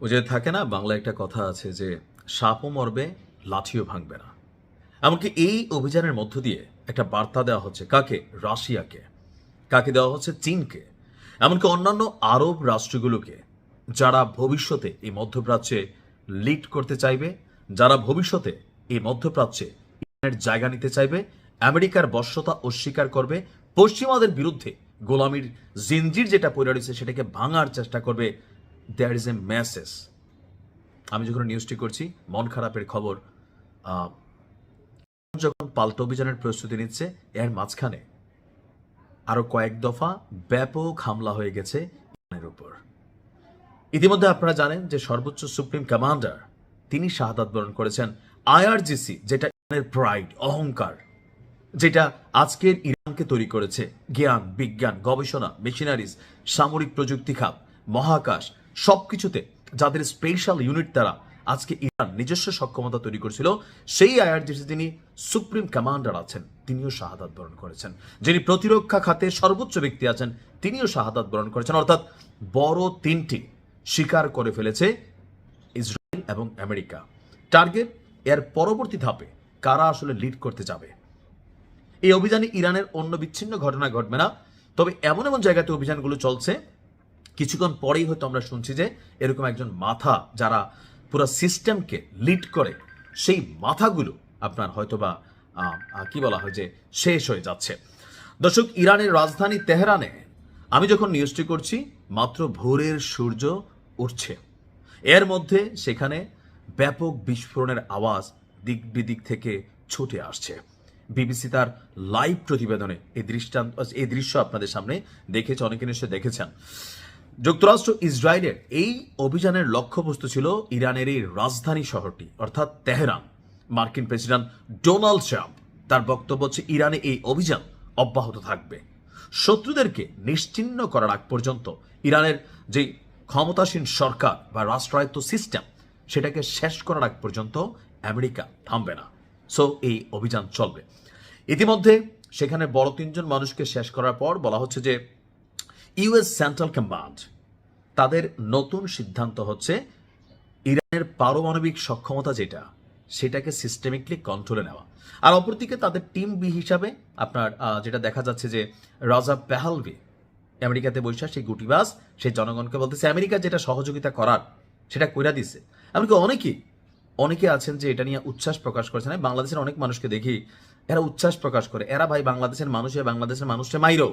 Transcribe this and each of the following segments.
ওই যে থাকে না, বাংলা একটা কথা আছে যে সাপও মরবে লাঠিও ভাঙবে না। এমনকি এই অভিযানের মধ্য দিয়ে একটা বার্তা দেওয়া হচ্ছে কাকে? রাশিয়াকে। কাকে দেওয়া হচ্ছে? চীনকে। এমনকি অন্যান্য আরব রাষ্ট্রগুলোকে, যারা ভবিষ্যতে এই মধ্যপ্রাচ্যে লিড করতে চাইবে, যারা ভবিষ্যতে এই মধ্যপ্রাচ্যে ইরানের জায়গা নিতে চাইবে, আমেরিকার বশ্যতা অস্বীকার করবে, পশ্চিমাদের বিরুদ্ধে গোলামির জিনজির যেটা পড়ে রয়েছে সেটাকে ভাঙার চেষ্টা করবে। There is a message. আমি যখন নিউজটি করছি, মন খারাপের খবর, যখন পাল্টা অভিযানের প্রস্তুতি নিচ্ছে, এর মাঝখানে আরো কয়েক দফা ব্যাপক হামলা হয়ে গেছে ইরানের উপর। ইতিমধ্যে আপনারা জানেন যে সর্বোচ্চ সুপ্রিম কমান্ডার তিনি শাহাদাত বরণ করেছেন। আইআরজিসি, যেটা ইরানের প্রাইড, অহংকার, যেটা আজকের ইরানকে তৈরি করেছে, জ্ঞান, বিজ্ঞান, গবেষণা, মেশিনারিজ, সামরিক প্রযুক্তি খাত, মহাকাশ, সবকিছুতে যাদের স্পেশাল ইউনিট দ্বারা আজকে ইরান নিজস্ব সক্ষমতা তৈরি করেছিল, সেই আইআরজিসি যিনি সুপ্রিম কমান্ডার আছেন তিনিও শাহাদাত বরণ করেছেন। যিনি প্রতিরক্ষা খাতে সর্বোচ্চ ব্যক্তি আছেন তিনিও শাহাদাত বরণ করেছেন। অর্থাৎ বড় তিনটি স্বীকার করে ফেলেছে ইসরায়েল এবং আমেরিকা। টার্গেট, এর পরবর্তী ধাপে কারা আসলে লিড করতে যাবে। এই অভিযানে ইরানের অন্য বিচ্ছিন্ন ঘটনা ঘটবে না, তবে এমন এমন জায়গাতে অভিযানগুলো চলছে, কিছুক্ষণ পরেই হয়তো আমরা শুনছি যে এরকম একজন মাথা যারা পুরো সিস্টেমকে লিড করে, সেই মাথাগুলো আপনার হয়তোবা কি বলা হয় যে শেষ হয়ে যাচ্ছে। দর্শক, ইরানের রাজধানী তেহরানে আমি যখন নিউজটি করছি মাত্র ভোরের সূর্য উঠছে, এর মধ্যে সেখানে ব্যাপক বিস্ফোরণের আওয়াজ দিক বিদিক থেকে ছুটে আসছে। বিবিসি তার লাইভ প্রতিবেদনে এই দৃশ্য আপনাদের সামনে দেখেছে, অনেকে নিশ্চয় দেখেছেন। যুক্তরাষ্ট্র ইসরায়েলের এই অভিযানের লক্ষ্যবস্তু ছিল ইরানের এই রাজধানী শহরটি, অর্থাৎ তেহরান। মার্কিন প্রেসিডেন্ট ডোনাল্ড ট্রাম্প তার বক্তব্য হচ্ছে ইরানে এই অভিযান অব্যাহত থাকবে। শত্রুদেরকে নিশ্চিহ্ন করার আগ পর্যন্ত ইরানের যে ক্ষমতাসীন সরকার বা রাষ্ট্রায়ত্ত সিস্টেম সেটাকে শেষ করার আগ পর্যন্ত আমেরিকা থামবে না। সো এই অভিযান চলবে। ইতিমধ্যে সেখানে বড় তিনজন মানুষকে শেষ করার পর বলা হচ্ছে যে ইউএস সেন্ট্রাল কমান্ড তাদের নতুন সিদ্ধান্ত হচ্ছে ইরানের পারমাণবিক সক্ষমতা যেটা সেটাকে সিস্টেমিকলি কন্ট্রোলে নেওয়া। আর অপরদিকে তাদের টিম বি হিসাবে আপনার যেটা দেখা যাচ্ছে যে রাজা পেহালভি আমেরিকাতে বৈশা সেই গুটিবাস সেই জনগণকে বলতেছে আমেরিকা যেটা সহযোগিতা করার সেটা কইরা দিচ্ছে। এমনকি অনেকে আছেন যে এটা নিয়ে উচ্ছ্বাস প্রকাশ করেছেন। আমি বাংলাদেশের অনেক মানুষকে দেখি এরা উচ্ছ্বাস প্রকাশ করে, এরা ভাই বাংলাদেশের মানুষে মাইরো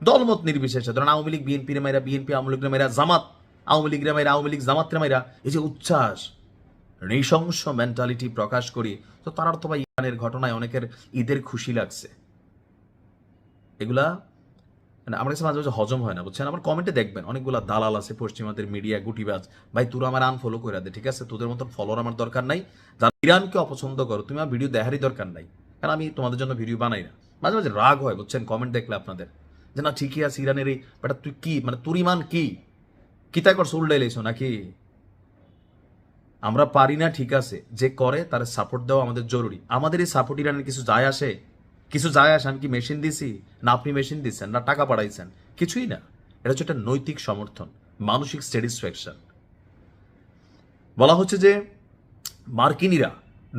দলমত নির্বিশেষে, ধরেন আওয়ামী লীগ বিএনপির মাইরা, বিএনপি আওয়ামী লীগের মাইরা, জামাত আওয়ামী লীগের মাইরা, আওয়ামী লীগ জামাতের মাইরা, এই যে উচ্ছ্বাস নৃশংস মেন্টালিটি প্রকাশ করি, তো তার তো ভাই ইরানের ঘটনায় অনেকের ঈদের খুশি লাগছে। এগুলা মানে আমার কাছে মাঝে মাঝে হজম হয় না, বুঝছেন। আমার কমেন্টে দেখবেন অনেকগুলা দালাল আছে পশ্চিমাদের মিডিয়া গুটিবাজ, ভাই তোরা আমার আনফলো করে দে, ঠিক আছে? তোদের মতন ফলোয়ার আমার দরকার নাই। যারা ইরানকে অপছন্দ করো তুমি আমার ভিডিও দেখারই দরকার নাই, কারণ আমি তোমাদের জন্য ভিডিও বানাই না। মাঝে মাঝে রাগ হয়, বুঝছেন, কমেন্ট দেখলে আপনাদের যে না ঠিকই আছে ইরানের এই বেটা, তুই কি মানে তোর ইমান কি কিতা কর সোল ডাইলেছো নাকি? আমরা পারি না, ঠিক আছে, যে করে তার সাপোর্ট দেওয়া আমাদের জরুরি। আমাদের এই সাপোর্ট ইরানের কিছু যায় আসে? কিছু যায় আসে? আমি কি মেশিন দিছি? না আপনি মেশিন দিচ্ছেন, না টাকা পাঠাইছেন? কিছুই না। এটা হচ্ছে একটা নৈতিক সমর্থন, মানসিক স্যাটিসফ্যাকশন। বলা হচ্ছে যে মার্কিনীরা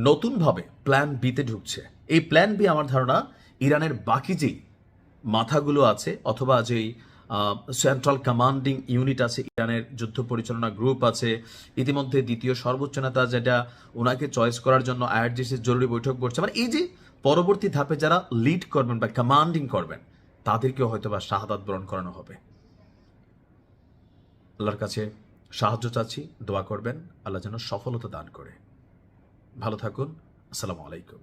নতুনভাবে প্ল্যান বিতে ঢুকছে। এই প্ল্যান বি আমার ধারণা ইরানের বাকি যেই মাথাগুলো আছে অথবা যেই সেন্ট্রাল কমান্ডিং ইউনিট আছে, ইরানের যুদ্ধ পরিচালনা গ্রুপ আছে, ইতিমধ্যে দ্বিতীয় সর্বোচ্চ নেতা যেটা ওনাকে চয়েস করার জন্য আইআরজিসির জরুরি বৈঠক করছে, মানে এই যে পরবর্তী ধাপে যারা লিড করবেন বা কমান্ডিং করবেন তাদেরকেও হয়তো বা শাহাদাত বরণ করানো হবে। আল্লাহর কাছে সাহায্য চাচ্ছি, দোয়া করবেন আল্লাহ যেন সফলতা দান করে। ভালো থাকুন। আসসালামু আলাইকুম।